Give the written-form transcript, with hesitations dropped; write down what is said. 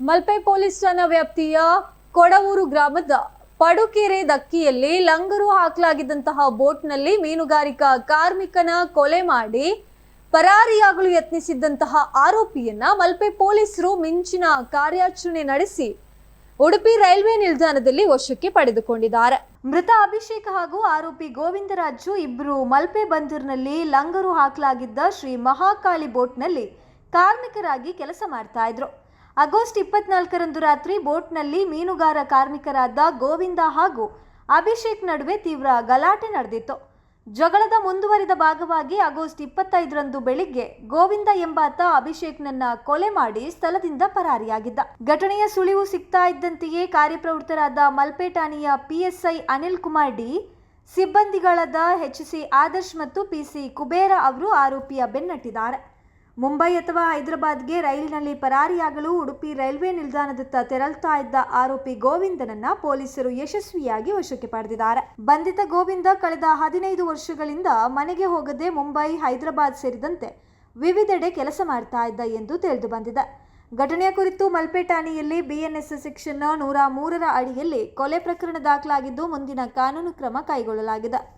Malpe police ಠಾಣಾ ವ್ಯಾಪ್ತಿಯ ಕೊಡವೂರು ಗ್ರಾಮದ ಪಡುಕೆರೆ ದಕ್ಕಿಯಲ್ಲಿ ಲಂಗರು ಹಾಕಲಾಗಿದ್ದಂತಹ ಬೋಟ್ನಲ್ಲಿ ಮೀನುಗಾರಿಕಾ ಕಾರ್ಮಿಕನ ಕೊಲೆ ಮಾಡಿ ಪರಾರಿಯಾಗಲು ಯತ್ನಿಸಿದ್ದಂತಹ ಆರೋಪಿಯನ್ನ ಮಲ್ಪೆ ಪೊಲೀಸರು ಮಿಂಚಿನ ಕಾರ್ಯಾಚರಣೆ ನಡೆಸಿ ಉಡುಪಿ ರೈಲ್ವೆ ನಿಲ್ದಾಣದಲ್ಲಿ ವಶಕ್ಕೆ ಪಡೆದುಕೊಂಡಿದ್ದಾರೆ. ಮೃತ ಅಭಿಷೇಕ್ ಹಾಗೂ ಆರೋಪಿ ಗೋವಿಂದರಾಜು ಇಬ್ಬರು ಮಲ್ಪೆ ಬಂದರಿನಲ್ಲಿ ಲಂಗರು ಹಾಕಲಾಗಿದ್ದ ಶ್ರೀ ಮಹಾಕಾಳಿ ಬೋಟ್ನಲ್ಲಿ ಕಾರ್ಮಿಕರಾಗಿ ಕೆಲಸ ಮಾಡ್ತಾ ಇದ್ರು. ಆಗಸ್ಟ್ 24ರಂದು ರಾತ್ರಿ ಬೋಟ್ನಲ್ಲಿ ಮೀನುಗಾರ ಕಾರ್ಮಿಕರಾದ ಗೋವಿಂದ ಹಾಗೂ ಅಭಿಷೇಕ್ ನಡುವೆ ತೀವ್ರ ಗಲಾಟೆ ನಡೆದಿತ್ತು. ಜಗಳದ ಮುಂದುವರಿದ ಭಾಗವಾಗಿ ಆಗಸ್ಟ್ 25ರಂದು ಬೆಳಿಗ್ಗೆ ಗೋವಿಂದ ಎಂಬಾತ ಅಭಿಷೇಕ್ನನ್ನ ಕೊಲೆ ಮಾಡಿ ಸ್ಥಳದಿಂದ ಪರಾರಿಯಾಗಿದ್ದ. ಘಟನೆಯ ಸುಳಿವು ಸಿಗ್ತಾ ಇದ್ದಂತೆಯೇ ಕಾರ್ಯಪ್ರವೃತ್ತರಾದ ಮಲ್ಪೆ ಠಾಣೆಯ PSI ಅನಿಲ್ ಕುಮಾರ್ ಡಿ, ಸಿಬ್ಬಂದಿಗಳಾದ HC ಆದರ್ಶ್ ಮತ್ತು PC ಕುಬೇರ ಅವರು ಆರೋಪಿಯ ಬೆನ್ನಟ್ಟಿದ್ದಾರೆ. ಮುಂಬೈ ಅಥವಾ ಹೈದರಾಬಾದ್ಗೆ ರೈಲಿನಲ್ಲಿ ಪರಾರಿಯಾಗಲು ಉಡುಪಿ ರೈಲ್ವೆ ನಿಲ್ದಾಣದತ್ತ ತೆರಳುತ್ತಾ ಇದ್ದ ಆರೋಪಿ ಗೋವಿಂದನನ್ನ ಪೊಲೀಸರು ಯಶಸ್ವಿಯಾಗಿ ವಶಕ್ಕೆ ಪಡೆದಿದ್ದಾರೆ. ಬಂಧಿತ ಗೋವಿಂದ ಕಳೆದ 15 ವರ್ಷಗಳಿಂದ ಮನೆಗೆ ಹೋಗದೆ ಮುಂಬೈ, ಹೈದರಾಬಾದ್ ಸೇರಿದಂತೆ ವಿವಿಧೆಡೆ ಕೆಲಸ ಮಾಡ್ತಾ ಇದ್ದ ಎಂದು ತಿಳಿದು ಬಂದಿದೆ. ಘಟನೆಯ ಕುರಿತು ಮಲ್ಪೆ ಠಾಣೆಯಲ್ಲಿ BNS ಸೆಕ್ಷನ್ 103ರ ಅಡಿಯಲ್ಲಿ ಕೊಲೆ ಪ್ರಕರಣ ದಾಖಲಾಗಿದ್ದು ಮುಂದಿನ ಕಾನೂನು ಕ್ರಮ ಕೈಗೊಳ್ಳಲಾಗಿದೆ.